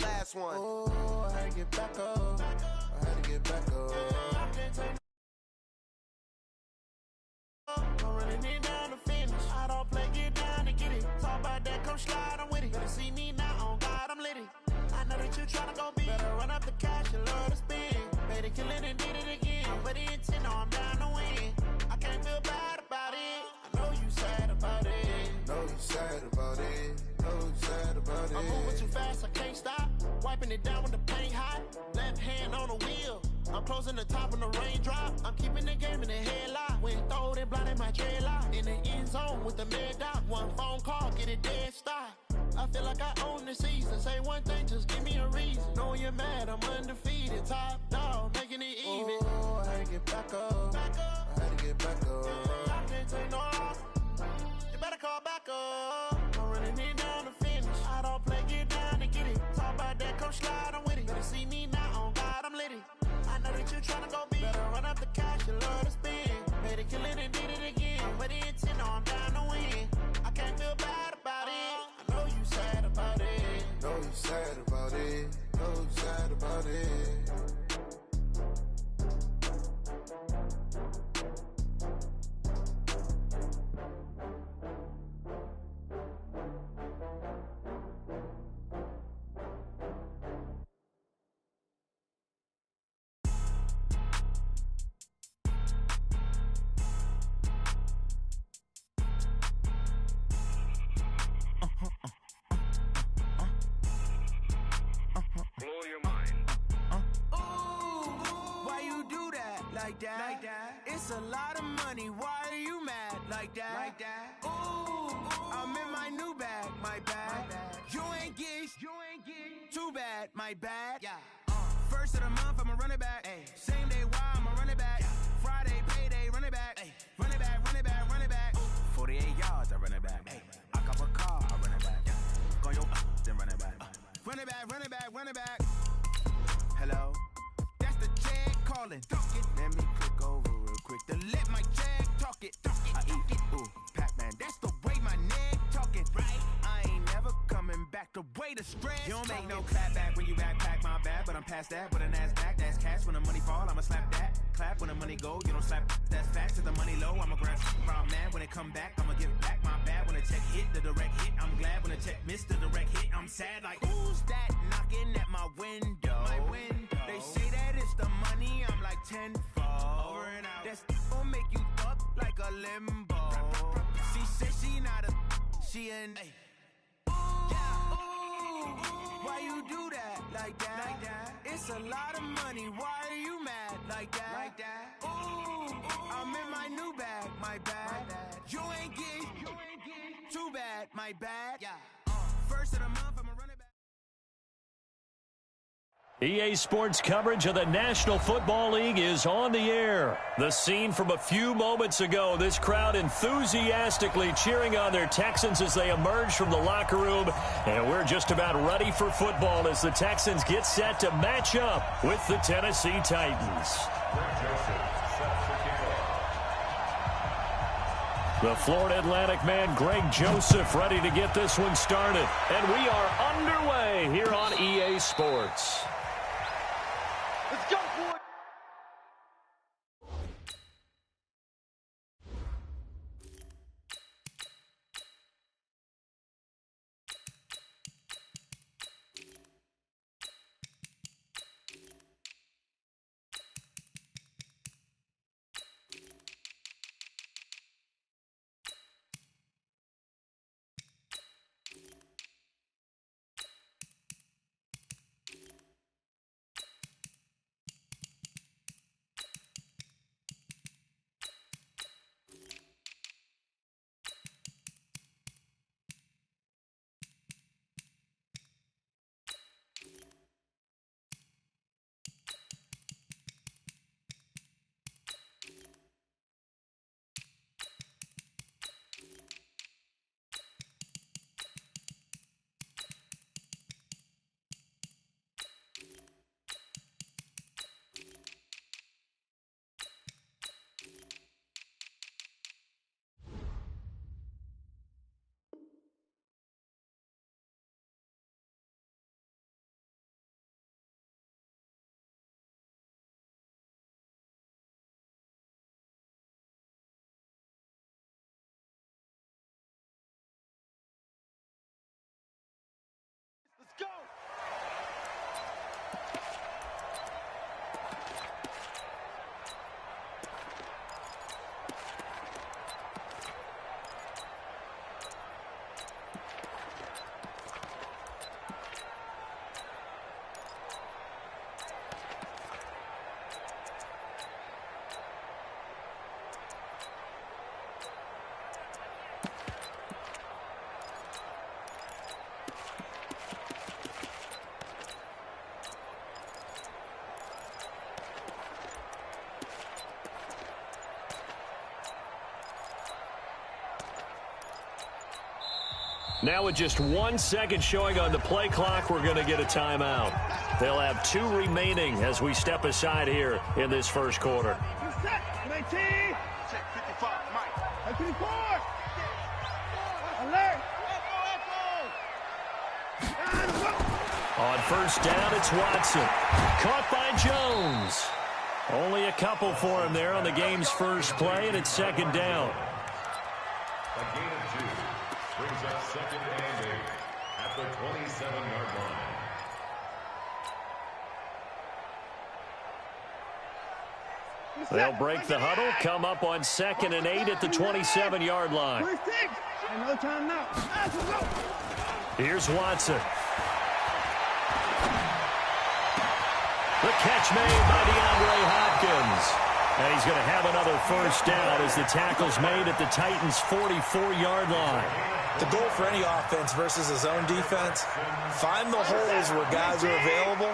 last one. Oh, I had to get back up. I had to get back up. I'm running it down to finish. I don't play, get down to get it. Talk about that, come slide, I'm with it. Better see me now, on God, I'm lit it. I know that you tryna go big. Better run up the cash and love to spend. Made it, kill it, and did it again. But the intent, no, I'm down to win. I can't feel bad about it. I know you sad about it. Know you sad about it. Know you sad about it. I'm moving too fast, I can't stop. Wiping it down when the paint hot. Left hand on the wheel. I'm closing the top when the raindrop. I'm keeping the game in the headlock. When throwed and blinded my dreadlock. In the end zone with the mad dot. One phone call, get it dead stop. I feel like I own the season. Say one thing, just give me a reason. Knowing you're mad, I'm undefeated. Top dog, making it even. Oh, I had to get back up. I had to get back up. I can't take no loss. You better call back up. I'm running it down to finish. I don't play, get down to get it. Talk about that, come slide, I'm with it. Better see me now, on God, I'm lit it. I know that you tryna go big. Better run up the cash and love to spend. Made it, kill it, and did it again. But the intent, no, I'm down to win. I can't feel bad about it. I know you sad about it. Know you sad about it. Know you sad about it. Blow your mind. Why you do that? Like that? It's a lot of money. Why are you mad? Like that? Ooh, I'm in my new bag. My bad. You ain't get too bad. My bad. Yeah. First of the month, I'ma run it back. Ay. Same day, why I'ma run it back. Yeah. Friday, payday, run it back. Ay. Run it back, run it back, run it back. 48 yards, I run it back. Ay. I cop a car, I run it back. Yeah. Go yo, then run it back. Run it back, run it back, run it back. Hello? That's the check calling. Let me click over real quick to let my check talk it. I eat it, ooh, Pac-Man. That's the way my neck talking. Right? I ain't never coming back the way the stress. You don't make no clap back when you backpack, my bad. But I'm past that with a NASDAQ. That's cash when the money fall, I'ma slap that. Clap when the money go, you don't slap. That's facts. To the money low, I'ma grab from man. When it come back, I'ma give back my bad. When the check hit, the direct hit. I'm glad when the check missed the direct hit. I'm sad like, who's that knocking at my window? My window. They say that it's the money, I'm like tenfold. Over and out. That's gon' make you up like a limbo. She said she not a, she an. Why you do that? Like that? It's a lot of money. Why are you mad? Like that? Ooh, I'm in my new bag. My bad. You ain't get too bad. My bad. Yeah. First of the month, I'ma run it back. EA Sports coverage of the National Football League is on the air. The scene from a few moments ago, this crowd enthusiastically cheering on their Texans as they emerge from the locker room. And we're just about ready for football as the Texans get set to match up with the Tennessee Titans. The Florida Atlantic man, Greg Joseph, ready to get this one started. And we are underway here on EA Sports. Let's go for it. Now with just 1 second showing on the play clock, we're going to get a timeout. They'll have 2 remaining as we step aside here in this first quarter. On first down, it's Watson. Caught by Jones. Only a couple for him there on the game's first play, and it's second down. A gain of 2 brings up second and 8 at the 27-yard line. They'll break the huddle, come up on second and 8 at the 27-yard line. No time now. Here's Watson. The catch made by DeAndre Hopkins. And he's going to have another first down as the tackle's made at the Titans' 44-yard line. The goal for any offense versus his own defense, find the holes where guys are available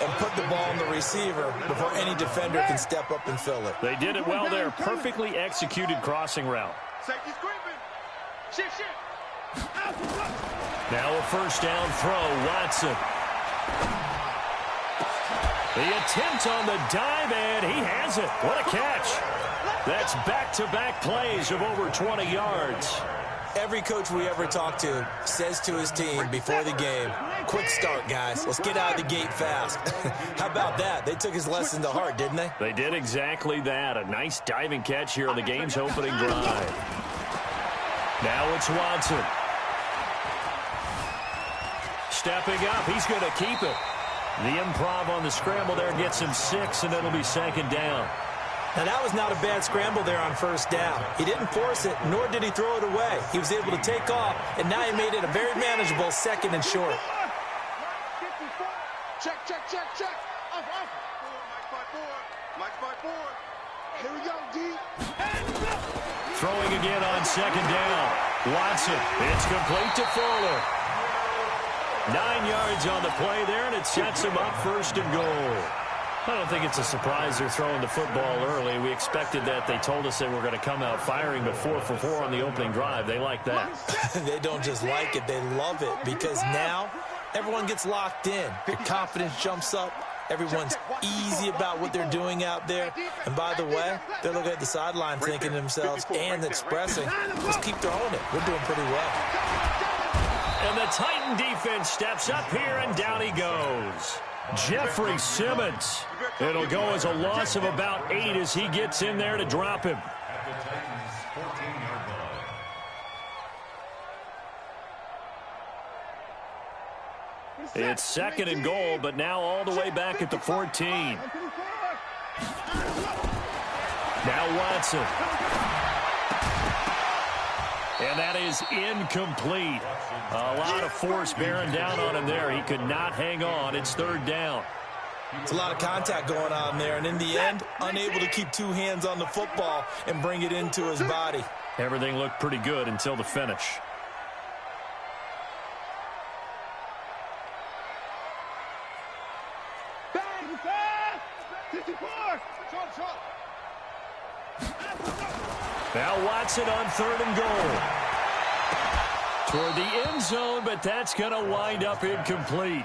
and put the ball on the receiver before any defender can step up and fill it. They did it well there. Perfectly executed crossing route. Now a first down throw, Watson. The attempt on the dive, and he has it. What a catch. That's back-to-back plays of over 20 yards. Every coach we ever talk to says to his team before the game, quick start, guys. Let's get out of the gate fast. How about that? They took his lesson to heart, didn't they? They did exactly that. A nice diving catch here on the game's opening drive. Now it's Watson. Stepping up, he's going to keep it. The improv on the scramble there gets him 6, and it'll be second down. Now, that was not a bad scramble there on first down. He didn't force it, nor did he throw it away. He was able to take off, and now he made it a very manageable second and short. Check. Off. Mike's by 4. Here we go, D. Throwing again on second down. Watson, it's complete to Fuller. 9 yards on the play there, and it sets him up first and goal. I don't think it's a surprise they're throwing the football early. We expected that. They told us they were going to come out firing, but 4 for 4 on the opening drive. They like that. They don't just like it, they love it, because now everyone gets locked in. Their confidence jumps up. Everyone's easy about what they're doing out there. And by the way, they're looking at the sideline thinking to themselves and expressing, let's keep throwing it. We're doing pretty well. And the Titan defense steps up here, and down he goes. Jeffrey Simmons. It'll go as a loss of about 8 as he gets in there to drop him. At the Titans' 14-yard line. It's second and goal, but now all the way back at the 14. Now Watson. And that is incomplete. A lot of force bearing down on him there. He could not hang on. It's third down. It's a lot of contact going on there, and in the end, unable to keep 2 hands on the football and bring it into his body. Everything looked pretty good until the finish. Now Watson on third and goal. Toward the end zone, but that's going to wind up incomplete.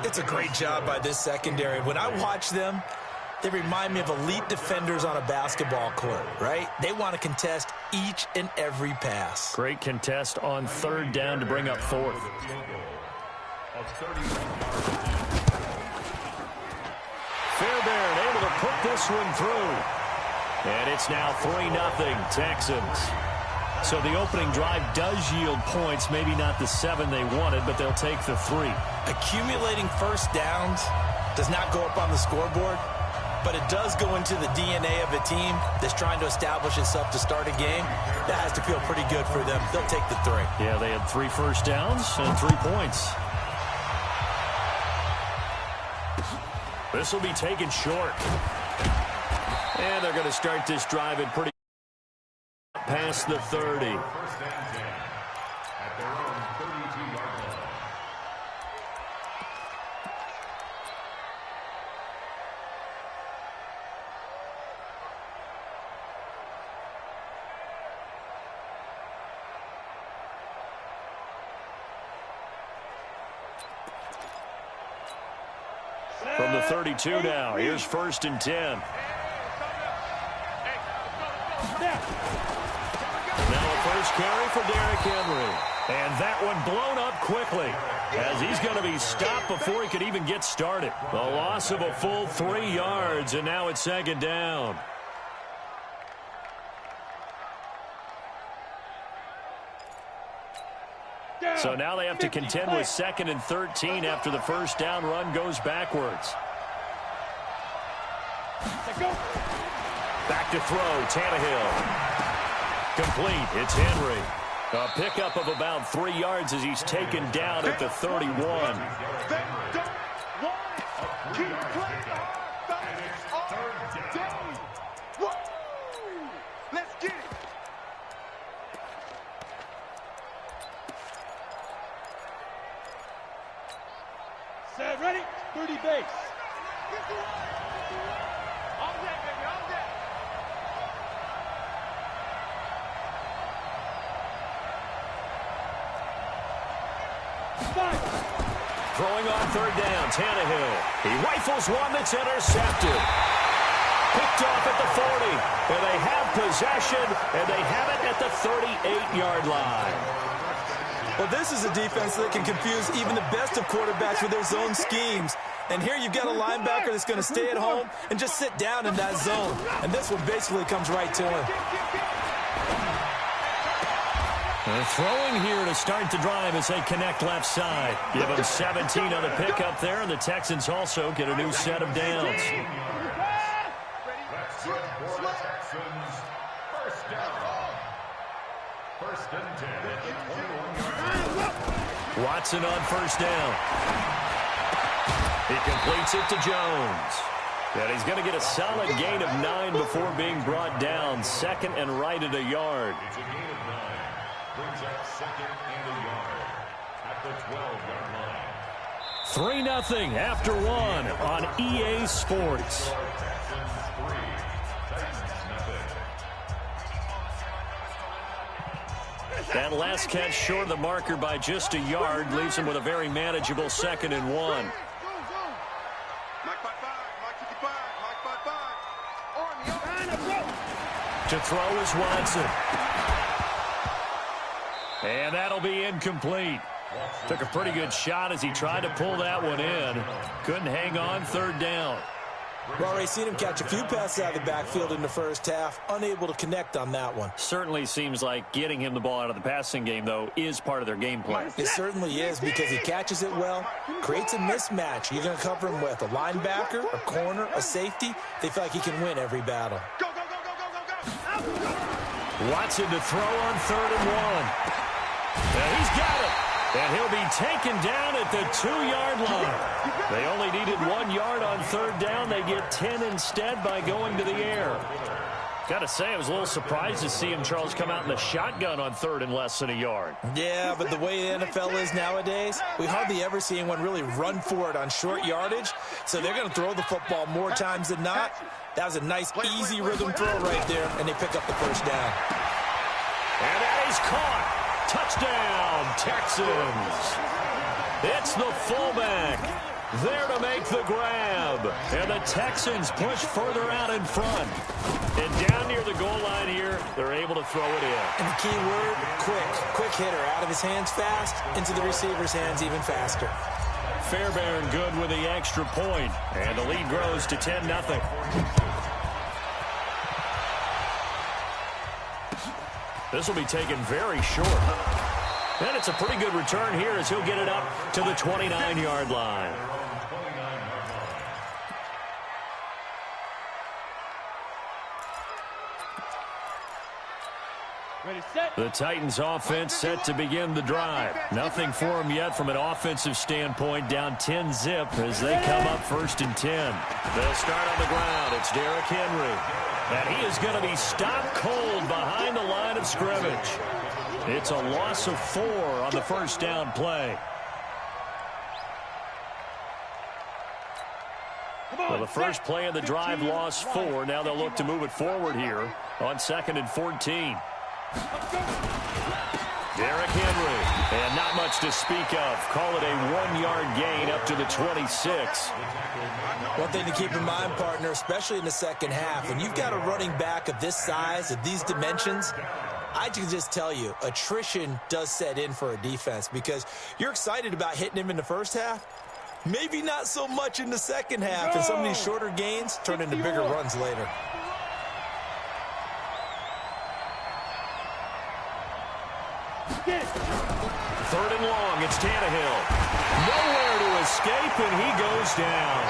It's a great job by this secondary. When I watch them, they remind me of elite defenders on a basketball court, right? They want to contest each and every pass. Great contest on third down to bring up fourth. Fairbairn able to put this one through. And it's now 3-0 Texans. So the opening drive does yield points, maybe not the 7 they wanted, but they'll take the 3. Accumulating first downs does not go up on the scoreboard, but it does go into the DNA of a team that's trying to establish itself to start a game. That has to feel pretty good for them. They'll take the 3. Yeah, they had 3 first downs and 3 points. This will be taken short. And they're going to start this drive in pretty past the 30. First and 10 at their own 32-yard line. From the 32 now, here's 1st and 10. Now a first carry for Derrick Henry. And that one blown up quickly, as he's going to be stopped before he could even get started. A loss of a full 3 yards, and now it's 2nd down. So now they have to contend with 2nd and 13 after the first down run goes backwards. Back to throw, Tannehill. Complete, it's Henry. A pickup of about 3 yards as he's taken down at the 31. Let's get it. Set, ready? 30 base. All day, baby, all day. Throwing on 3rd down, Tannehill. He rifles one that's intercepted. Picked off at the 40. And they have possession, and they have it at the 38-yard line. Well, this is a defense that can confuse even the best of quarterbacks with their zone schemes. And here you've got a linebacker that's going to stay at home and just sit down in that zone. And this one basically comes right to him. They're throwing here to start the drive as they connect left side. Give them 17 on the pickup there, and the Texans also get a new set of downs. That's good for the Texans. 1st down. 1st and 10 at the 21-yard line. Watson on 1st down. He completes it to Jones. And he's going to get a solid gain of 9 before being brought down. 2nd and right at a yard. It's a gain of 9. Brings up 2nd and a yard at the 12-yard line. 3-0 after 1 on EA Sports. Texans 3, Titans nothing. That last catch short of the marker by just a yard leaves him with a very manageable 2nd and 1. Mike 5-5, Mike 55, Mike 5-5. To throw is Watson. And that'll be incomplete. Took a pretty good shot as he tried to pull that one in. Couldn't hang on, 3rd down. We've already seen him catch a few passes out of the backfield in the first half, unable to connect on that one. Certainly seems like getting him the ball out of the passing game, though, is part of their game plan. It certainly is, because he catches it well, creates a mismatch. You're going to cover him with a linebacker, a corner, a safety. They feel like he can win every battle. Go, go, go, go, go, go, go. Watson to throw on 3rd and 1. And he's got it. And he'll be taken down at the 2-yard line. They only needed 1 yard on 3rd down. They get 10 instead by going to the air. Got to say, I was a little surprised to see him, Charles, come out in the shotgun on 3rd and less than a yard. Yeah, but the way the NFL is nowadays, we hardly ever see anyone really run for it on short yardage. So they're going to throw the football more times than not. That was a nice, easy rhythm throw right there, and they pick up the 1st down. And that is caught. Touchdown, Texans. It's the fullback there to make the grab. And the Texans push further out in front. And down near the goal line here, they're able to throw it in. And the key word, quick. Quick hitter. Out of his hands fast, into the receiver's hands even faster. Fairbairn good with the extra point. And the lead grows to 10-0. This will be taken very short. And it's a pretty good return here as he'll get it up to the 29-yard line. Ready, set. The Titans offense set to begin the drive. Nothing for them yet from an offensive standpoint, down 10-zip as they come up 1st and 10. They'll start on the ground. It's Derrick Henry. And he is going to be stopped cold behind the line of scrimmage. It's a loss of 4 on the 1st down play. Well, the first play of the drive lost 4. Now they'll look to move it forward here on 2nd and 14. Derrick Henry. And not much to speak of. Call it a 1-yard gain up to the 26. One thing to keep in mind, partner, especially in the second half, when you've got a running back of this size, of these dimensions, I can just tell you, attrition does set in for a defense because you're excited about hitting him in the first half. Maybe not so much in the second half, and some of these shorter gains turn into bigger runs later. Third and long, it's Tannehill. Nowhere to escape, and he goes down.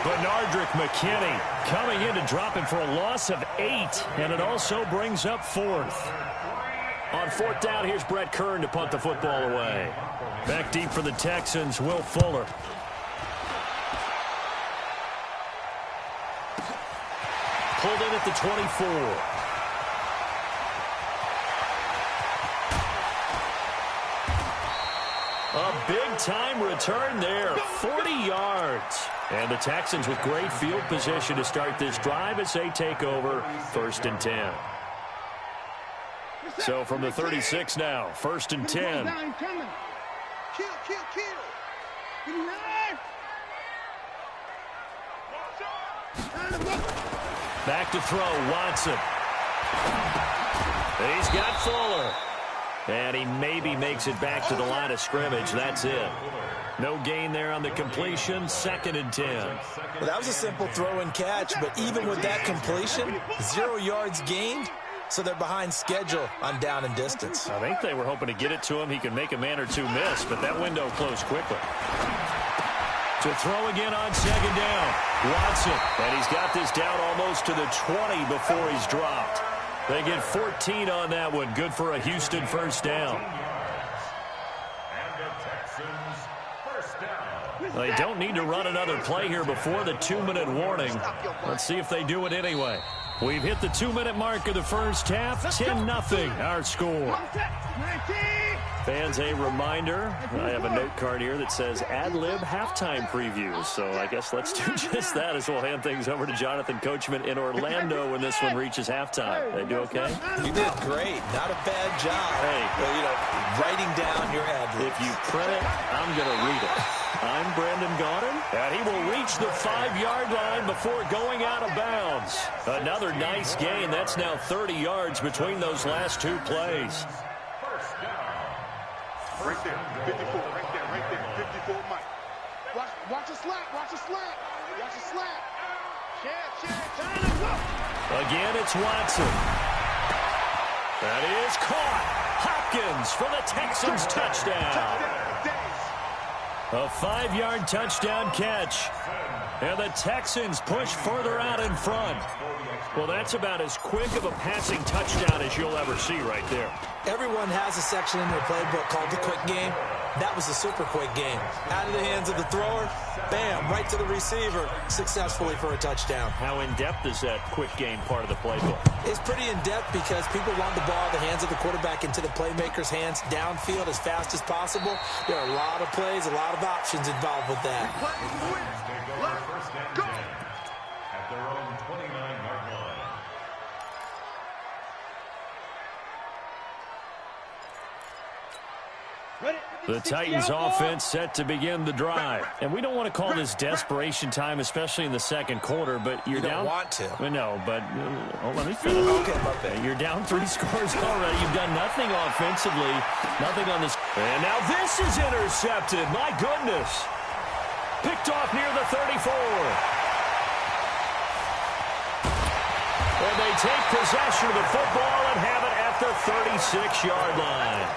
Benardrick McKinney coming in to drop him for a loss of 8, and it also brings up 4th. On 4th down, here's Brett Kern to punt the football away. Back deep for the Texans, Will Fuller. Pulled in at the 24. A big-time return there, 40 yards. And the Texans with great field position to start this drive as they take over 1st and 10. So from the 36 now, 1st and 10. Kill. Back to throw, Watson. He's got Fuller. And he maybe makes it back to the line of scrimmage. That's it. No gain there on the completion. 2nd and 10. Well, that was a simple throw and catch, but even with that completion, 0 yards gained, so they're behind schedule on down and distance. I think they were hoping to get it to him. He could make a man or two miss, but that window closed quickly. To throw again on 2nd down. Watson, and he's got this down almost to the 20 before he's dropped. They get 14 on that one. Good for a Houston 1st down. They don't need to run another play here before the 2-minute warning. Let's see if they do it anyway. We've hit the 2-minute mark of the first half. 10-0 our score. Fans, a reminder, I have a note card here that says ad-lib halftime previews. So I guess let's do just that as we'll hand things over to Jonathan Coachman in Orlando when this one reaches halftime. They do okay? You did great. Not a bad job. Hey, well, writing down your ad-libs. If you print it, I'm going to read it. I'm Brandon Gaudin, and he will reach the 5-yard line before going out of bounds. Another nice gain. That's now 30 yards between those last 2 plays. Right there, 54, right there, 54, Mike. Watch a slap. Again, it's Watson. That is caught. Hopkins for the Texans touchdown. A 5-yard touchdown catch. And the Texans push further out in front. Well, that's about as quick of a passing touchdown as you'll ever see right there. Everyone has a section in their playbook called the quick game. That was a super quick game. Out of the hands of the thrower, bam, right to the receiver, successfully for a touchdown. How in-depth is that quick game part of the playbook? It's pretty in-depth because people want the ball in the hands of the quarterback into the playmaker's hands downfield as fast as possible. There are a lot of plays, a lot of options involved with that. Go. At their own 29-yard line. The Titans offense set to begin the drive. And we don't want to call this desperation time, especially in the second quarter, but you're down. You don't want to. No, but let me finish. Okay, my bad. You're down 3 scores already. You've done nothing offensively, nothing on this. And now this is intercepted. My goodness. Picked off near the 34. And they take possession of the football and have it at the 36-yard line.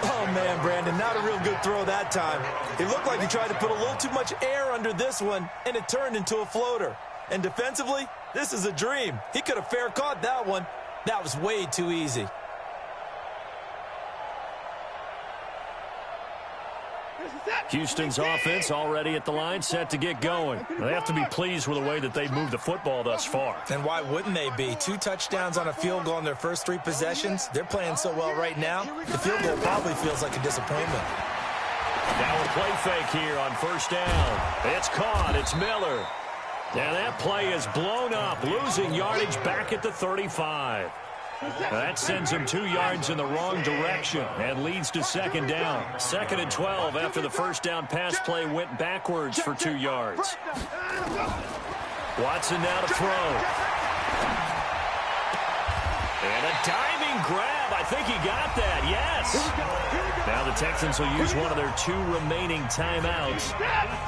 Oh, man, Brandon, not a real good throw that time. It looked like he tried to put a little too much air under this one, and it turned into a floater. And defensively, this is a dream. He could have fair caught that one. That was way too easy. Houston's offense already at the line, set to get going. They have to be pleased with the way that they've moved the football thus far. And why wouldn't they be? 2 touchdowns on a field goal in their first 3 possessions. They're playing so well right now, the field goal probably feels like a disappointment. Now a play fake here on 1st down. It's caught. It's Miller. And that play is blown up, losing yardage back at the 35. That sends him 2 yards in the wrong direction and leads to second down. 2nd and 12 after the first down pass play went backwards for 2 yards. Watson now to throw. And a diving grab. I think he got that. Yes. Now the Texans will use one of their 2 remaining timeouts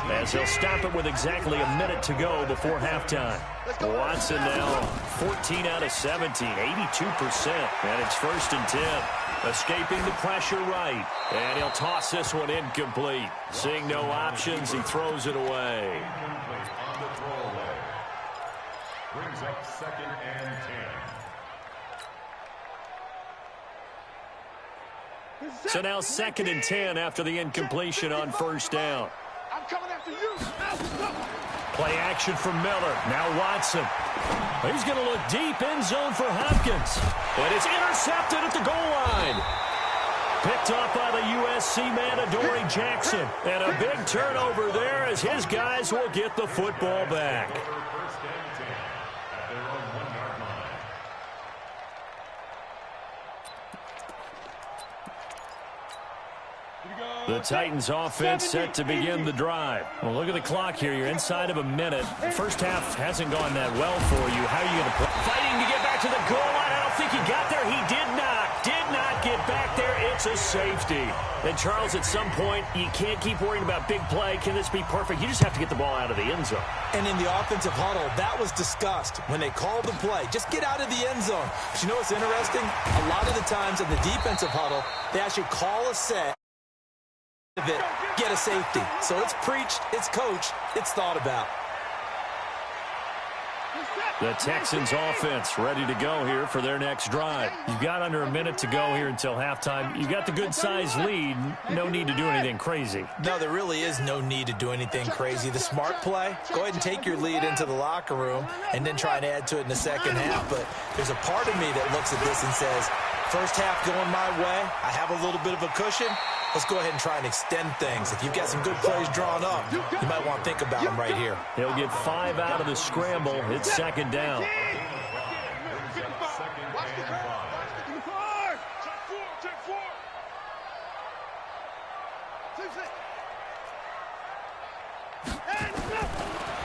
as they'll stop it with exactly a minute to go before halftime. Watson now 14 out of 17, 82%. And it's 1st and 10. Escaping the pressure right. And he'll toss this one incomplete. Seeing no options, he throws it away. On the throwaway. Brings up 2nd and 10. So now 2nd and 10 after the incompletion on first down. I'm coming after you. Play action from Miller. Now Watson. He's going to look deep end zone for Hopkins. And it's intercepted at the goal line. Picked off by the USC man, Adoree Jackson. And a big turnover there as his guys will get the football back. 1st and 10 at their own 1-yard line. The Titans offense set to begin the drive. Well, look at the clock here. You're inside of a minute. The first half hasn't gone that well for you. How are you going to play? Fighting to get back to the goal line. I don't think he got there. He did not get back there. It's a safety. And, Charles, at some point, you can't keep worrying about big play. Can this be perfect? You just have to get the ball out of the end zone. And in the offensive huddle, that was discussed when they called the play. Just get out of the end zone. But you know what's interesting? A lot of the times in the defensive huddle, they actually call a set. Get a safety. So it's preached, it's coached, it's thought about. The Texans offense ready to go here for their next drive. You've got under a minute to go here until halftime. You've got the good-sized lead. No need to do anything crazy. No, there really is no need to do anything crazy. The smart play, go ahead and take your lead into the locker room and then try and add to it in the second half. But there's a part of me that looks at this and says, first half going my way, I have a little bit of a cushion. Let's go ahead and try and extend things. If you've got some good plays drawn up, you might want to think about them right here. He'll get 5 out of the scramble. It's second down.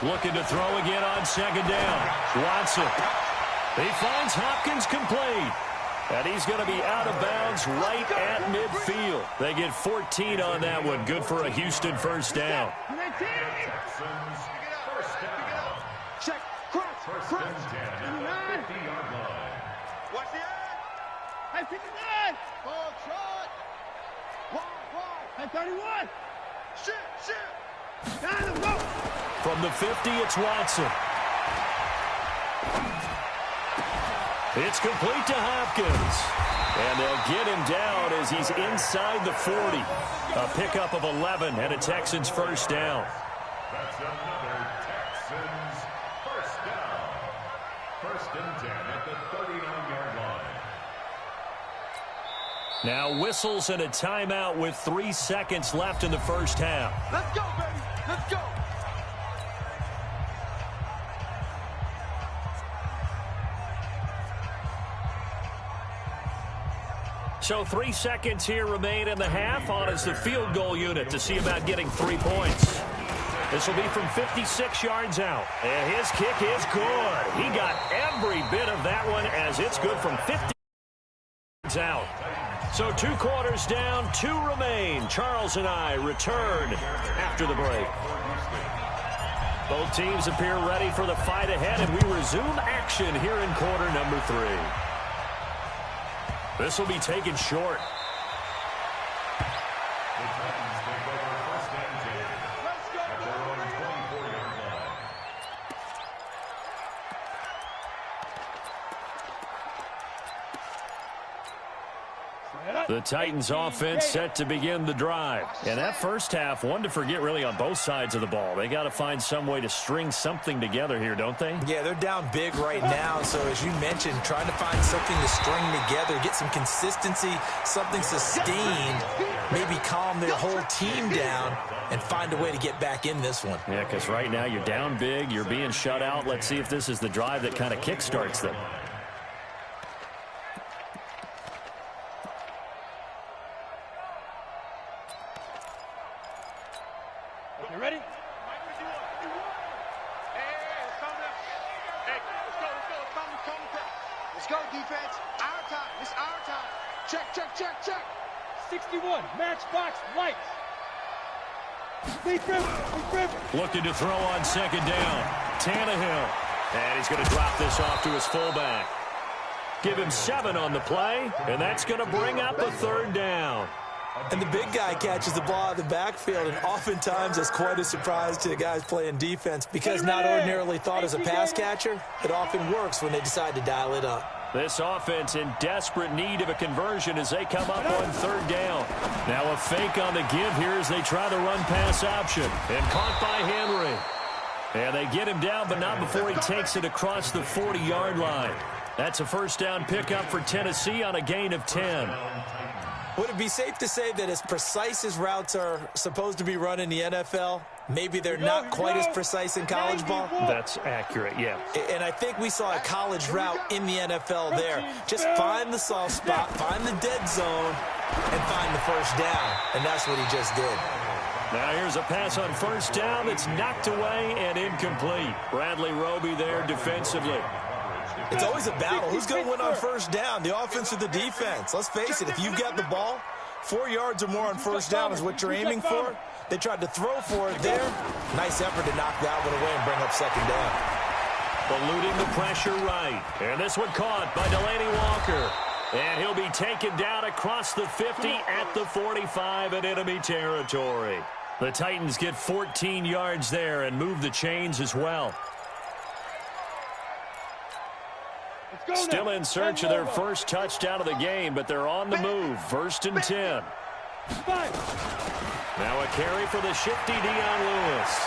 Looking to throw again on second down. Watson. He finds Hopkins complete. And he's going to be out of bounds right at midfield. They get 14 on that one. Good for a Houston first down. Texans first down. Check. Cross. 1st and 10 at the 50-yard line. Watch the end. Hey, 59. Ball shot. Wide. Hey, 31. Shit. Down the go. From the 50, it's Watson. It's complete to Hopkins. And they'll get him down as he's inside the 40. A pickup of 11 and a Texans first down. That's another Texans first down. 1st and 10 at the 39-yard line. Now whistles and a timeout with 3 seconds left in the first half. Let's go, baby. Let's go. So 3 seconds here remain in the half. On is the field goal unit to see about getting 3 points. This will be from 56 yards out. And his kick is good. He got every bit of that one as it's good from 50 yards out. So 2 quarters down, 2 remain. Charles and I return after the break. Both teams appear ready for the fight ahead, and we resume action here in quarter number 3. This will be taken short. The Titans take over 1st and 10 at their own 24-yard line. The Titans offense set to begin the drive. And that first half, one to forget really on both sides of the ball. They got to find some way to string something together here, don't they? Yeah, they're down big right now. So as you mentioned, trying to find something to string together, get some consistency, something sustained, maybe calm their whole team down and find a way to get back in this one. Yeah, because right now you're down big, you're being shut out. Let's see if this is the drive that kind of kickstarts them. You ready? Let's go, defense. Our time. It's our time. Check, check, check, check. 61, matchbox, lights. Looking to throw on second down. Tannehill. And he's going to drop this off to his fullback. Give him 7 on the play, and that's going to bring up a third down. And the big guy catches the ball out of the backfield, and oftentimes that's quite a surprise to the guys playing defense because not ordinarily thought as a pass catcher, it often works when they decide to dial it up. This offense in desperate need of a conversion as they come up on third down. Now a fake on the give here as they try the run-pass option. And caught by Henry. And they get him down, but not before he takes it across the 40-yard line. That's a first down pickup for Tennessee on a gain of 10. Would it be safe to say that as precise as routes are supposed to be run in the NFL, maybe they're not quite as precise in college ball? That's accurate, yeah. And I think we saw a college route in the NFL there. Just find the soft spot, find the dead zone, and find the first down. And that's what he just did. Now here's a pass on first down that's knocked away and incomplete. Bradley Roby there defensively. It's always a battle. Who's going to win on first down, the offense or the defense? Let's face it, if you've got the ball, 4 yards or more on first down is what you're aiming for. They tried to throw for it there. Nice effort to knock that one away and bring up second down. Eluding the pressure right. And this one caught by Delaney Walker. And he'll be taken down across the 50 at the 45 in enemy territory. The Titans get 14 yards there and move the chains as well. Still in search of their first touchdown of the game, but they're on the move. First and 10. Now a carry for the shifty Dion Lewis.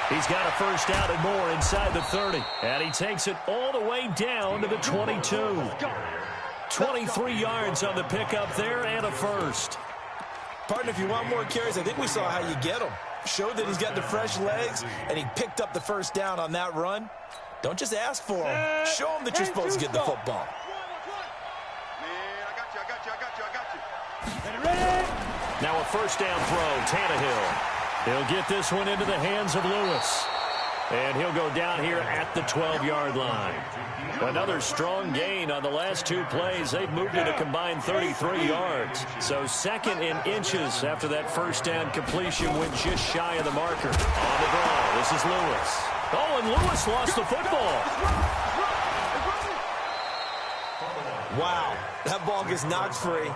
He's got a first down and more inside the 30. And he takes it all the way down to the 22. 23 yards on the pickup there and a first. Partner, if you want more carries, I think we saw how you get them. Showed that he's got the fresh legs, and he picked up the first down on that run. Don't just ask for them. Show them that you're supposed to get the football. Man, I got you. Now a first down throw, Tannehill. He'll get this one into the hands of Lewis. And he'll go down here at the 12-yard line. Another strong gain on the last 2 plays. They've moved it a combined 33 yards. So second in inches after that first down completion went just shy of the marker. On the ball, this is Lewis. Oh, and Lewis lost the football. Wow, that ball gets knocked free,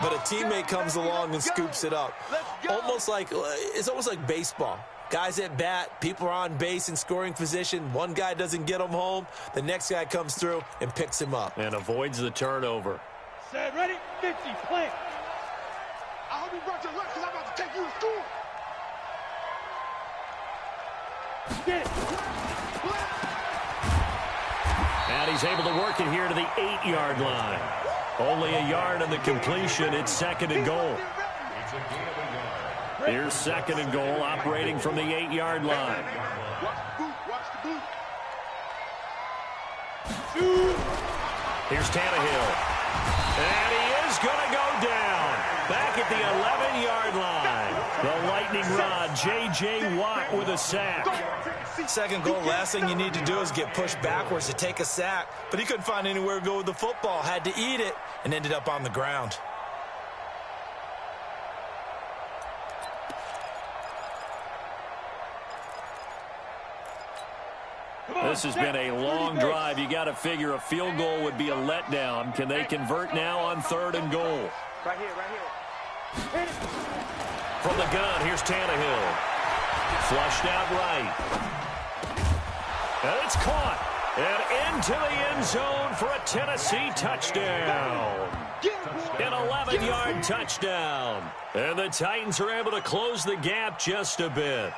but a teammate comes along and scoops it up. It's almost like baseball. Guys at bat, people are on base in scoring position. One guy doesn't get him home. The next guy comes through and picks him up. And avoids the turnover. Set, ready, 50, play. I hope you brought your lunch because I'm about to take you to school. Get it. And he's able to work it here to the 8-yard line. Only a yard on the completion. It's second and goal. Here's second and goal, operating from the 8-yard line. Watch the boot. Here's Tannehill. And he is going to go down. Back at the 11-yard line. The lightning rod, J.J. Watt with a sack. Second goal, last thing you need to do is get pushed backwards to take a sack. But he couldn't find anywhere to go with the football. Had to eat it and ended up on the ground. This has been a long drive. You got to figure a field goal would be a letdown. Can they convert now on third and goal? Right here. From the gun, here's Tannehill. Flushed out right. And it's caught. And into the end zone for a Tennessee touchdown. An 11-yard touchdown. And the Titans are able to close the gap just a bit.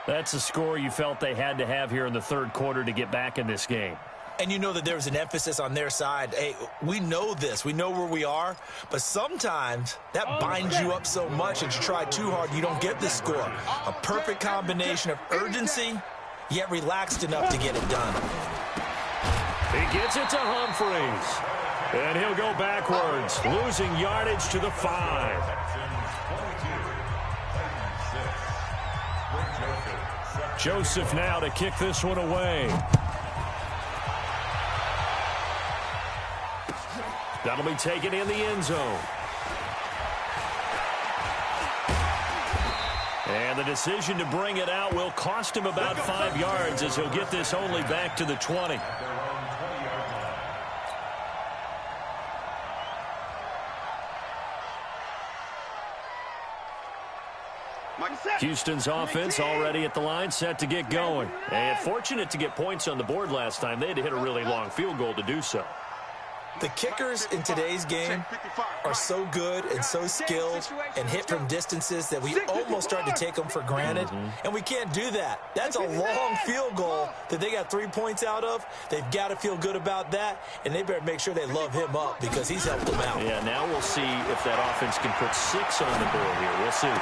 That's a score you felt they had to have here in the third quarter to get back in this game. And you know that there was an emphasis on their side. Hey, we know this. We know where we are. But sometimes that binds you up so much that you try too hard, you don't get the score. A perfect combination of urgency, yet relaxed enough to get it done. He gets it to Humphreys. And he'll go backwards, losing yardage to the 5. Joseph now to kick this one away. That'll be taken in the end zone. And the decision to bring it out will cost him about 5 yards as he'll get this only back to the 20. Houston's offense already at the line, set to get going. And fortunate to get points on the board last time. They had to hit a really long field goal to do so. The kickers in today's game are so good and so skilled and hit from distances that we almost start to take them for granted, and we can't do that. That's a long field goal that they got 3 points out of. They've got to feel good about that, and they better make sure they love him up because he's helped them out. Yeah, now we'll see if that offense can put 6 on the board here. We'll see.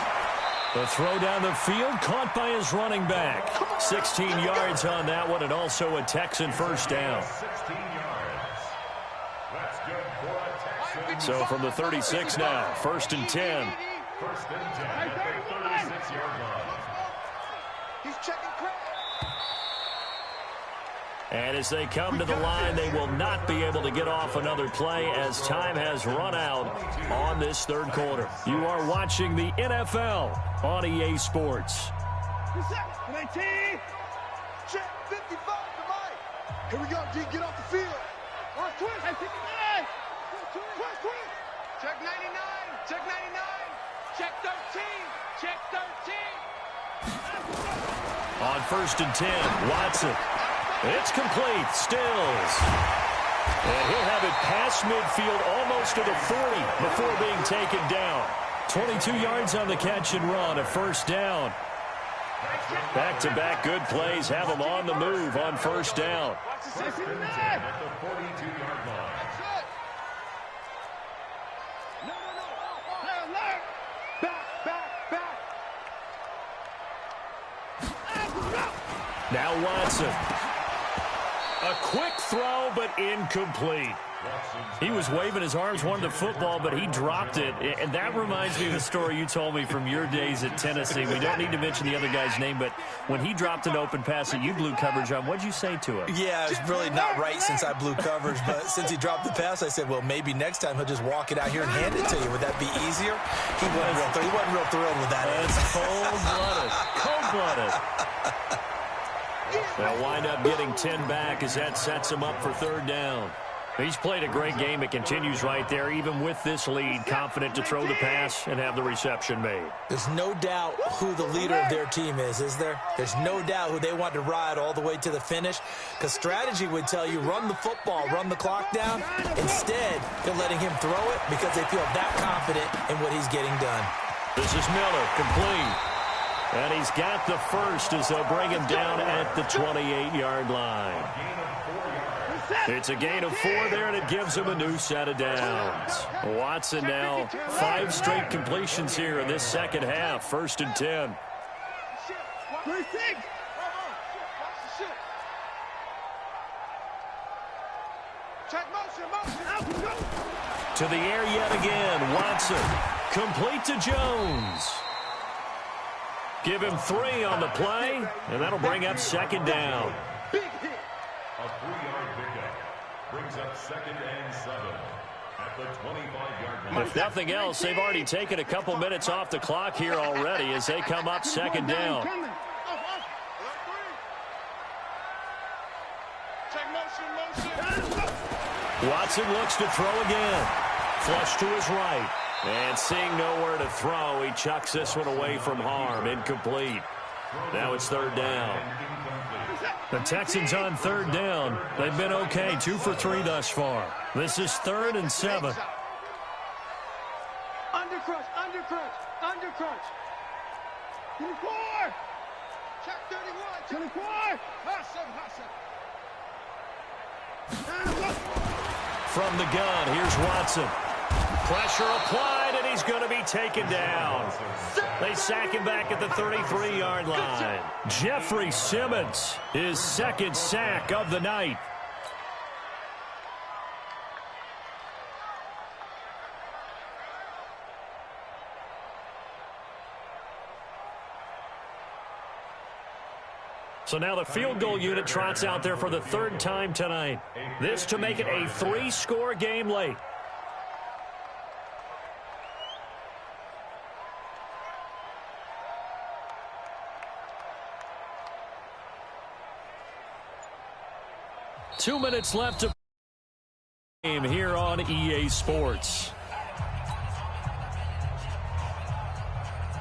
The throw down the field, caught by his running back. 16 yards on that one, and also a Texan first down. 16 yards. That's good for a Texan. So from the 36 now, 1st and 10. 1st and 10 at the 36-yard line. He's checking credit. And as they come to the line, they will not be able to get off another play as time has run out on this third quarter. You are watching the NFL on EA Sports. 19. Check 55 to Mike. Here we go, G. Get off the field. On twist. I think Twist. Check 99. Check 99. Check 13. Check 13. On 1st and 10, Watson. It's complete. Stills. And he'll have it past midfield almost to the 40 before being taken down. 22 yards on the catch and run, a first down. Back-to-back good plays have them on the move on first down. 1st and 10 at the 42-yard line. Now Watson. A quick throw, but incomplete. He was waving his arms, wanted the football, but he dropped it. And that reminds me of the story you told me from your days at Tennessee. We don't need to mention the other guy's name, but when he dropped an open pass that you blew coverage on, what'd you say to him? Yeah, it's really not right since I blew coverage, but since he dropped the pass, I said, well, maybe next time he'll just walk it out here and hand it to you. Would that be easier? He wasn't real thrilled with that. That's cold-blooded. Cold-blooded. They'll wind up getting 10 back as that sets him up for 3rd down. He's played a great game. It continues right there, even with this lead, confident to throw the pass and have the reception made. There's no doubt who the leader of their team is there? There's no doubt who they want to ride all the way to the finish, because strategy would tell you run the football, run the clock down. Instead, they're letting him throw it because they feel that confident in what he's getting done. This is Miller, complete. And he's got the first as they'll bring him down at the 28-yard line. It's a gain of 4 there, and it gives him a new set of downs. Watson now 5 straight completions here in this second half. 1st and 10. To the air yet again. Watson complete to Jones. Give him 3 on the play, and that'll bring up 2nd down. A 3-yard pickup brings up 2nd and 7 at the 25-yard line. If nothing else, they've already taken a couple minutes off the clock here already as they come up 2nd down. Watson looks to throw again. Flush to his right. And seeing nowhere to throw, he chucks this one away from harm. Incomplete. Now it's 3rd down. The Texans on 3rd down. They've been okay. 2 for 3 thus far. This is 3rd and 7. Undercrunch. 24. Check 31. 24. From the gun, here's Watson. Pressure applied, and he's going to be taken down. They sack him back at the 33-yard line. Jeffrey Simmons, his 2nd sack of the night. So now the field goal unit trots out there for the third time tonight. This to make it a 3-score game late. Two minutes left to game here on EA Sports.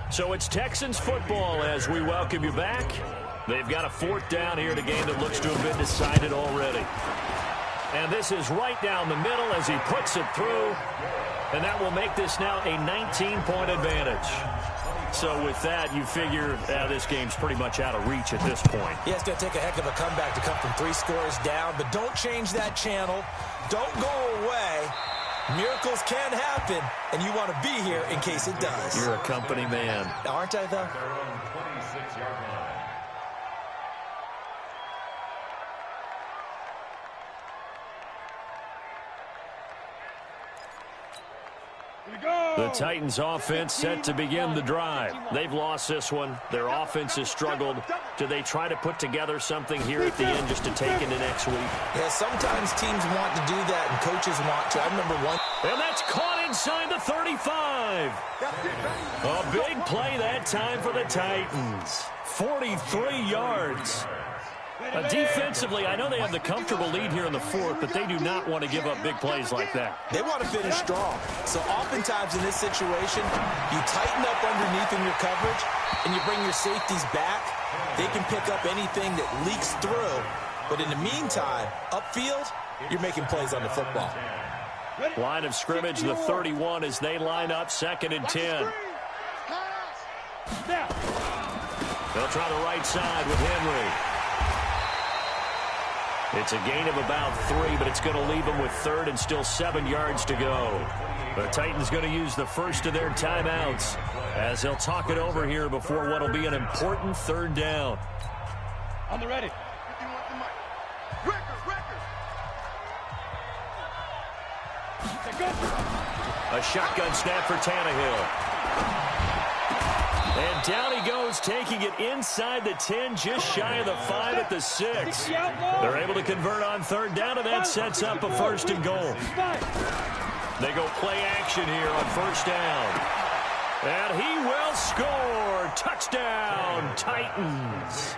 So it's Texans football as we welcome you back. They've got a 4th down here in a game that looks to have been decided already. And this is right down the middle as he puts it through. And that will make this now a 19-point advantage. So with that, you figure this game's pretty much out of reach at this point. Yeah, it's going to take a heck of a comeback to come from 3 scores down. But don't change that channel. Don't go away. Miracles can happen, and you want to be here in case it does. You're a company man. Aren't I, though? Their own 26-yard line. The Titans offense set to begin the drive. They've lost this one. Their offense has struggled. Do they try to put together something here at the end just to take into next week? Yeah, sometimes teams want to do that and coaches want to. I remember one. And that's caught inside the 35. A big play that time for the Titans. 43 yards. Defensively, I know they have the comfortable lead here in the 4th, but they do not want to give up big plays like that. They want to finish strong. So oftentimes in this situation, you tighten up underneath in your coverage, and you bring your safeties back. They can pick up anything that leaks through. But in the meantime, upfield, you're making plays on the football. Line of scrimmage, the 31 as they line up, 2nd and 10. They'll try the right side with Henry. It's a gain of about 3, but it's going to leave them with 3rd and still 7 yards to go. The Titans going to use the first of their timeouts as they'll talk it over here before what will be an important 3rd down. On the ready. A shotgun snap for Tannehill. And down he goes, taking it inside the 10, just shy of the 5 at the 6. They're able to convert on 3rd down, and that sets up a 1st and goal. They go play action here on 1st down. And he will score. Touchdown, Titans.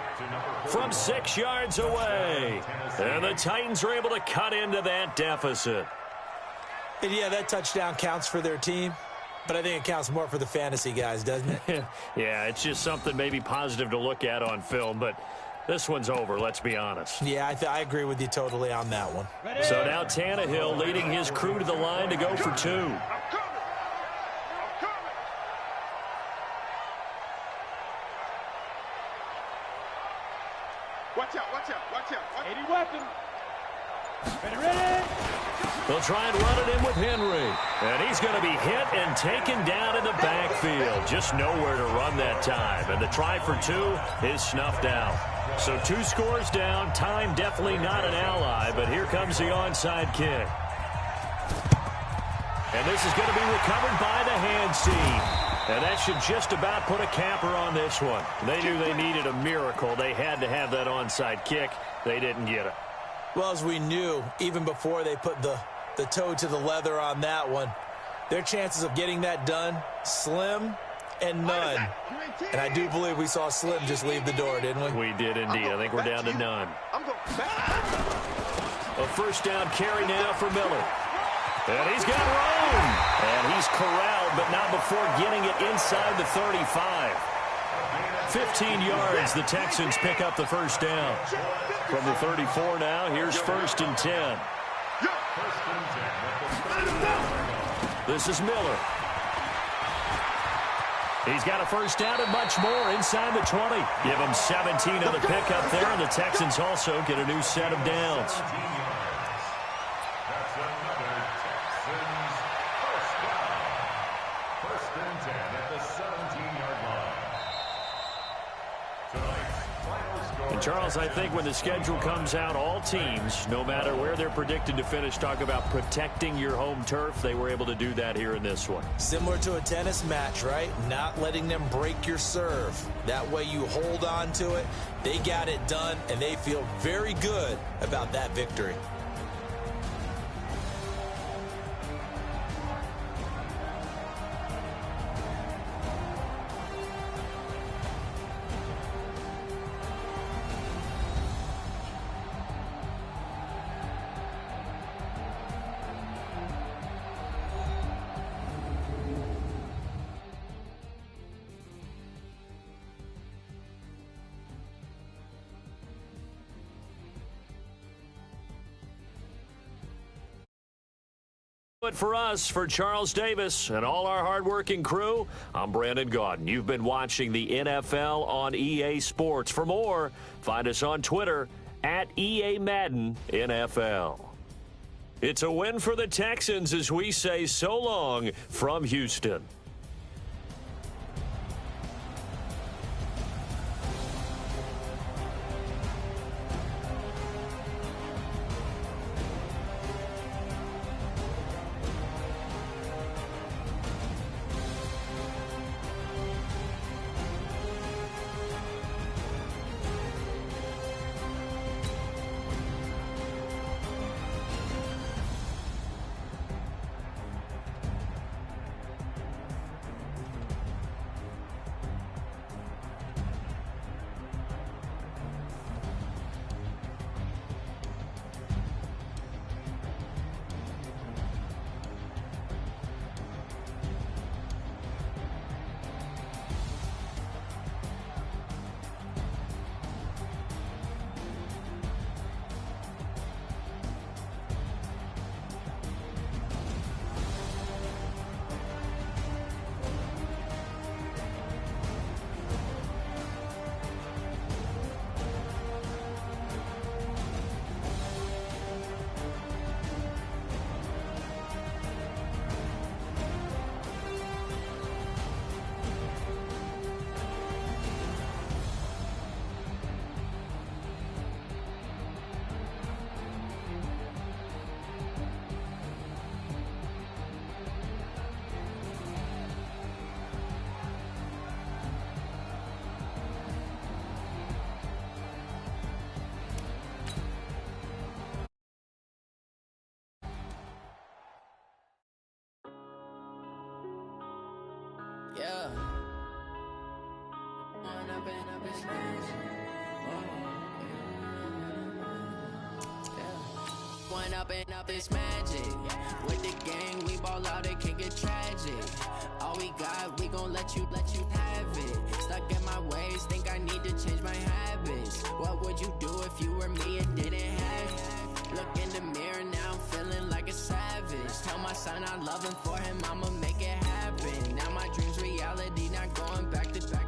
From 6 yards away. And the Titans are able to cut into that deficit. And yeah, that touchdown counts for their team. But I think it counts more for the fantasy guys, doesn't it? Yeah, it's just something maybe positive to look at on film, but this one's over, let's be honest. Yeah, I agree with you totally on that one. So now Tannehill leading his crew to the line to go for 2. Watch out. 80 weapon. Ready. They'll try and run it in with Henry. And he's going to be hit and taken down in the backfield. Just nowhere to run that time. And the try for 2 is snuffed out. So 2 scores down. Time definitely not an ally, but here comes the onside kick. And this is going to be recovered by the hands team. And that should just about put a capper on this one. They knew they needed a miracle. They had to have that onside kick. They didn't get it. Well, as we knew, even before they put the toe to the leather on that one, their chances of getting that done, slim and none. And I do believe we saw Slim just leave the door, didn't we? We did indeed. I think we're down to none. A 1st down carry now for Miller. And he's got room. And he's corralled, but not before getting it inside the 35. 15 yards, the Texans pick up the 1st down. From the 34 now, here's 1st and 10. This is Miller. He's got a 1st down and much more inside the 20. Give him 17 on the pickup there, and the Texans also get a new set of downs. That's another Texans 1st down. 1st and 10 at the 17-yard line. Tonight's final And Charles, I think when the schedule comes out, all teams, no matter where they're predicted to finish, talk about protecting your home turf. They were able to do that here in this one. Similar to a tennis match, right? Not letting them break your serve. That way you hold on to it. They got it done, and they feel very good about that victory. But for us, for Charles Davis and all our hardworking crew, I'm Brandon Gaudin. You've been watching the NFL on EA Sports. For more, find us on Twitter at EA Madden NFL. It's a win for the Texans as we say so long from Houston. Yeah. One up and up is magic. With the gang, we ball out, it can get tragic. All we got, we gon' let you have it. Stuck in my ways, think I need to change my habits. What would you do if you were me and didn't have it? Look in the mirror, now I'm feeling like a savage. Tell my son I love him, for him I'ma make it happen. Now my dream's reality, not going back to back.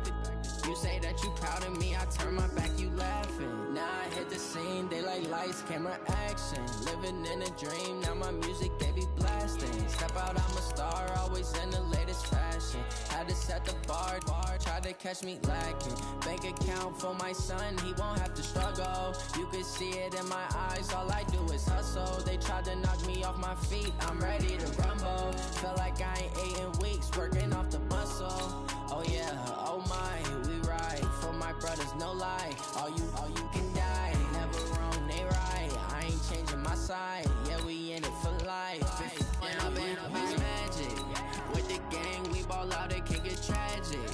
You say that you proud of me, I turn my back, you laughing. Now I hit the scene, they like lights, camera, action. Living in a dream, now my music, they be blasting. Step out, I'm a star, always in the latest fashion. Had to set the bar, tried to catch me lacking. Bank account for my son, he won't have to struggle. You can see it in my eyes, all I do is hustle. They tried to knock me off my feet, I'm ready to rumble. Feel like I ain't ate in weeks, working off the muscle. Oh yeah, oh my, we ride for my brothers, no lie. All you can die, never wrong, they right. I ain't changing my side, yeah, we in it for life. Yeah, I've been magic. With the gang, we ball out, it can get tragic.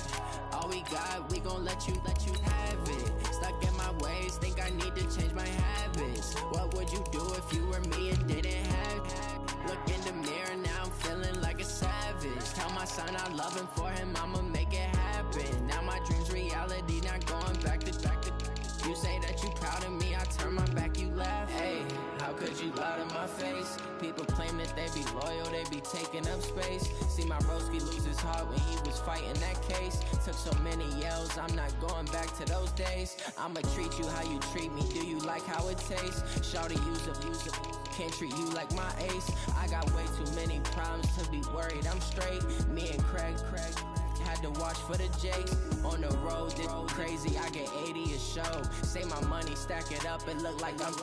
All we got, we gon' let you have it. Stuck in my ways, think I need to change my habits. What would you do if you were me and didn't have it? Look in the mirror, now I'm feeling like a savage. Tell my son I love him, for him I'ma make it happen. Now my dream's reality, not going back to back. You say that you proud of me, I turn my back, you laugh. Hey, how could you lie to my face? People claim that they be loyal, they be taking up space. See my broski lose his heart when he was fighting that case. Took so many yells, I'm not going back to those days. I'ma treat you how you treat me, do you like how it tastes? Shawty use it, can't treat you like my ace. I got way too many problems to be worried, I'm straight. Me and Craig had to watch for the J's. On the road, this crazy, I get 80 a show. Say my money, stack it up, it look like I'm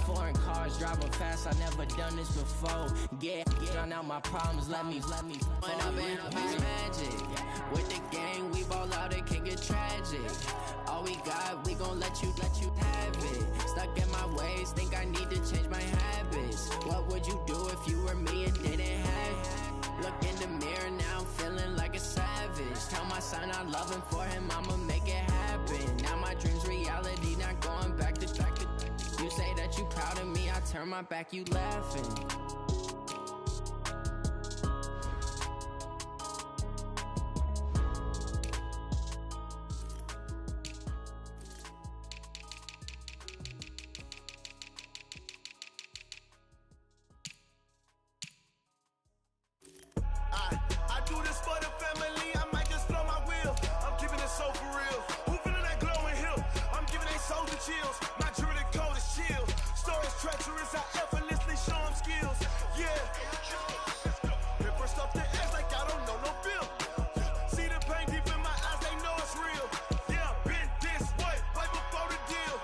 foreign cars driving fast, I never done this before. Drown out my problems, let me When up in it's magic. With the gang, we ball out, it can get tragic. All we got, we gon' let you have it. Stuck in my ways, think I need to change my habits. What would you do if you were me and didn't have it? Look in the mirror, now I'm feeling like a savage. Tell my son I love him, for him I'ma make it happen. Now my dream's reality, not going back to You say that you proud of me, I turn my back, you laughing. I do this for the family, I might just blow my wheel. I'm keeping it so for real. Who feeling that glowing hill? I'm giving they souls the chills. My jewelry code is chill. Stories treacherous, I effortlessly show them skills. Yeah. Paper stuff the edge like I don't know no bill. See the pain deep in my eyes, they know it's real. Yeah, been this way, right before the deal.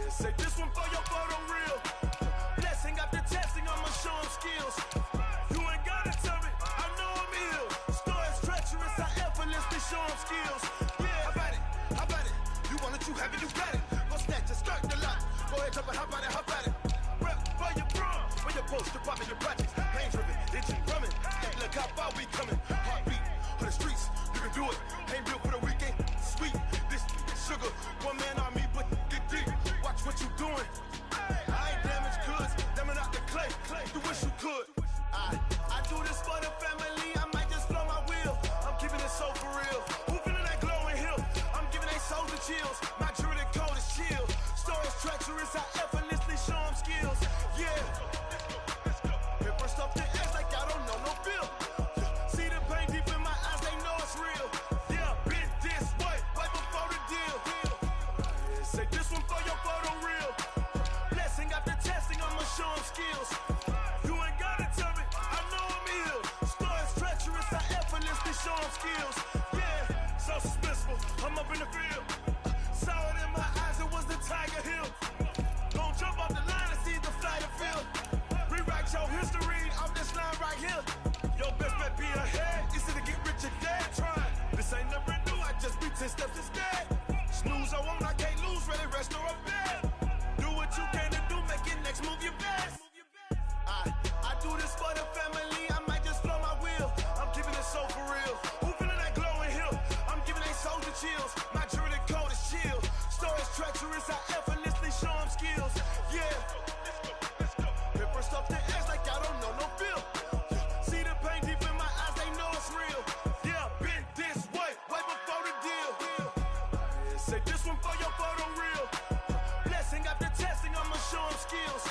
Say this one for your photo real. Blessing after testing, I'ma show them skills. You ain't gotta tell me, I know I'm ill. Stories treacherous, I effortlessly show them skills. Yeah, how about it? You want it, you have it, you got it. Go snatch it, skirt the lot. Go ahead, jump it, how about it? Rep for your bro, when you're supposed to pop in your projects. Pain driven, engine drumming. Hey, look how far we coming. Heartbeat on the streets, you can do it. Ain't built for the weekend, sweet. This sugar, one man on me, but get deep. Watch what you doing. I ain't damaged goods, damn out the clay. You wish you could. I do this for the family, I might just blow my wheel. I'm keeping it so for real. Who feeling that glowing hill? I'm giving they souls the chills. My jewelry code is chill. Stories treacherous, I effortlessly show them skills. Yeah. Paper stuff the edge like I don't know no bill. See the pain deep in my eyes, they know it's real. Yeah, been this way, right before the deal. Say this one for your photo real. Blessing after testing, I'ma show them skills. You ain't gotta tell me, I know I'm ill. Stories treacherous, I effortlessly show them skills. Yeah, so suspenseful, I'm up in the field. Saw it in my eyes, it was the Tiger Hill. Don't jump off the line and see the flight of field. Rewrite your history off this line right here. Your best bet be ahead, easy to get rich or dead. Trying, this ain't never new, I just be 10 steps instead. Snooze, I won't, I can't lose, ready, rest or a bed. Do what you can to do, make it next move your best. I do this for the family, I might just blow my wheel. I'm keeping it so for real. Who feeling that glowing hill? I'm giving they souls the chills. My jewelry code is chill. Stories treacherous, I effortlessly show them skills. Yeah. Paper stuff the edge like I don't know no bill. See the pain deep in my eyes, they know it's real. Yeah, been this way, right before the deal. Say this one for your photo real. Blessing after testing, I'ma show them skills.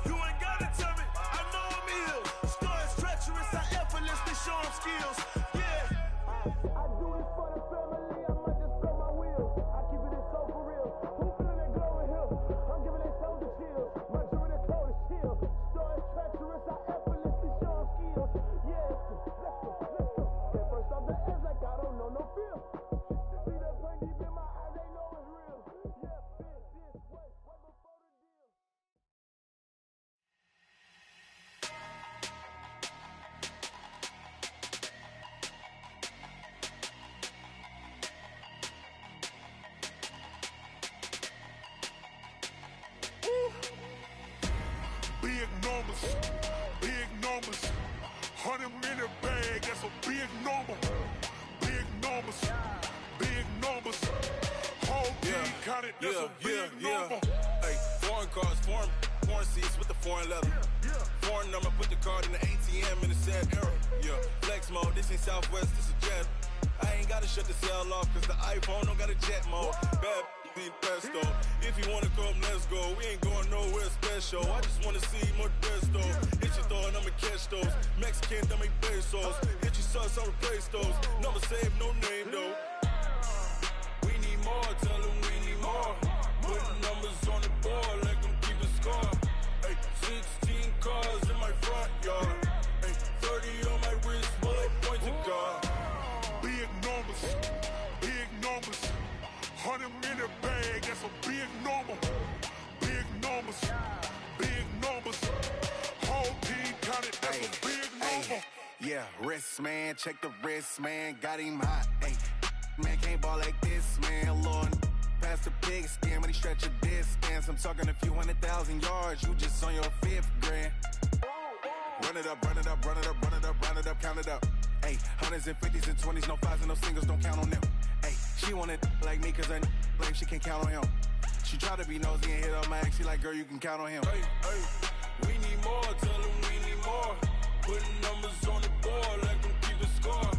You ain't gotta tell me, I know I'm ill. Stories treacherous, I effortlessly show them skills. Yeah. I do this for the family, I might just blow my wheel. I keep it so for real. Who feeling that glowing hill? I'm giving they souls the chills. My jewelry code is chill. Stories treacherous, I effortlessly show them skills. Yeah, let's go. At first off the edge like I don't know no feel. See that pain deep in my eyes, they know it's real. Yeah, been this way, right before the deal. Big numbers, 100 minute bag, that's a big number. Big numbers, whole team counted, that's a big number. Hey, foreign cars, foreign seats with the foreign leather. Foreign number, put the card in the ATM in the sad era. Yeah, flex mode, this ain't Southwest, this is jet. I ain't gotta shut the cell off, cause the iPhone don't got a jet mode. Bad need pesto. If you wanna come, let's go. We ain't going nowhere special. I just wanna see more desto. Hit your throw and I'ma catch those. Mexican, I make pesos. Hit your sauce, I'll replace those. Number save, no name though. We need more, tell them we need more. Putting numbers on the board, let them keep a score. Hey, 16 cars in my front yard. Hey, 30 on my wrist, bullet points of God. Big numbers, 100 million. big number. Big numbers. Big numbers. Whole team counted, that's a big number. Yeah, wrist, man. Check the wrist, man. Got him hot. Ay, man, can't ball like this, man. Lord, past the pigskin when he stretch a distance. I'm talking a few 100,000 yards. You just on your 5th grand. Run it up, run it up, run it up, run it up, run it up, count it up. Ay, hundreds and 50s and 20s, no 5s and no singles, don't count on them. Ay, she want it like me cause her blame, she can't count on him. She try to be nosy and hit up my ex, she like, girl, you can count on him. Hey, hey, we need more, tell them we need more. Putting numbers on the board, let them keep a score.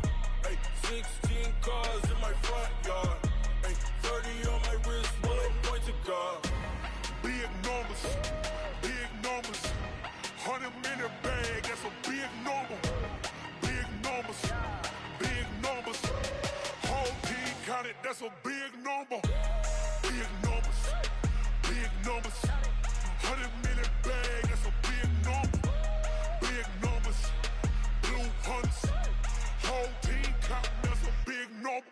Hey, 16 cars in my front yard. Hey, 30 on my wrist, bullet point to God. Big numbers, big numbers. 100-minute bag, that's a big number. Big numbers, big numbers. Whole team counted, that's a big number. Big numbers, big numbers. 100-minute bag, that's a big number. Big numbers, blue hunts. Whole team counting, that's a big number.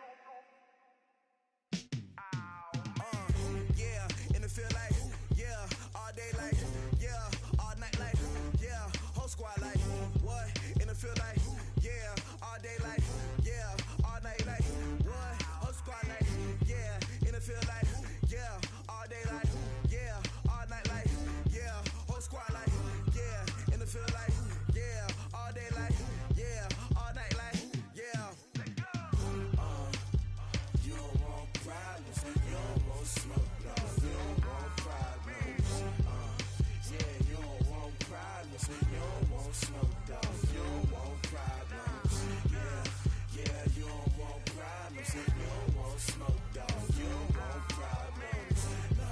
Yeah, in the field like, yeah, all day like, yeah, all night like, yeah, whole squad like, what? In the field like, yeah, all day like, yeah, all night like, what? Whole squad like, yeah, in the field like, yeah, all day like, yeah, all night like, yeah, whole squad like, yeah, in the field like, yeah, all day like, yeah, all night like, yeah. You don't want problems, you don't want smoke, no, you don't want problems. Yeah, you don't want problems, you don't want smoke, dog, you don't want problems. Yeah, you don't want problems, you don't want smoke, dog, you don't want problems. No,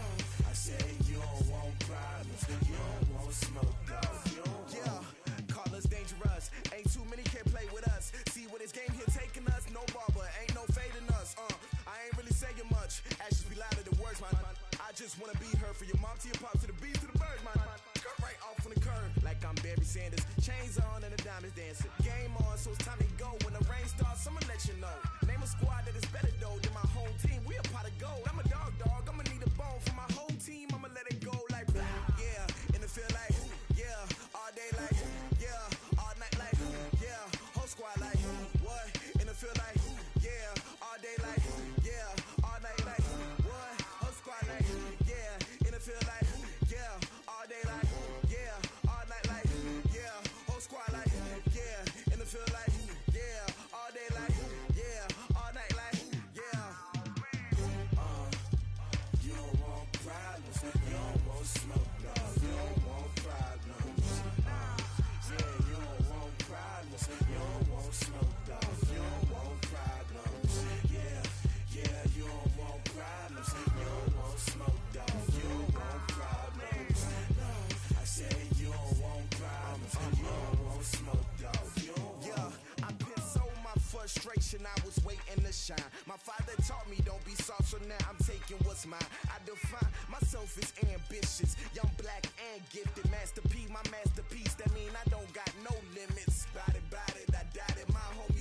I say you don't want problems, you don't want smoke, dog, you don't want. Yeah, call us dangerous, ain't too many can play with us. See what this game here taking us, no barber, ain't no fading us. I ain't really saying much, actions be louder than words, man. I just wanna be her for your mom to your pop to the beat to the birds, man. Cut right off on the curb, like I'm Barry Sanders. Chains on and the diamonds dancing. Game on, so it's time to go. When the rain starts, I'ma let you know. Name a squad that is better though than my whole team. We a pot of gold. I'm a dog, I'ma need a bone for my whole team. I'ma let it go like, yeah, in the field like, yeah, all day like, yeah, all night like, yeah, whole squad like, what? In the field like, yeah, all day like, yeah, all night like, what? Whole squad like, yeah, in the field like, yeah, all day like, yeah, all night like, yeah, whole squad like, yeah, in the field like, yeah, all day like, yeah, all night like, yeah. You don't want problems, you don't want smoke, no, you don't want problems. Yeah, you don't want problems, you don't want smoke, dog, you don't want problems. Yeah, you don't want problems, you don't want smoke, dog, you don't want problems. No, I say you don't want problems, you don't want smoke, dog, you don't want. Yeah, I put so my frustration, I was waiting to shine. My father taught me don't be soft, so now I'm taking what's mine. I define myself as ambitious, young, black, and gifted. Masterpiece, my masterpiece, that mean I don't got no limits. Bout it, I doubt it. My homie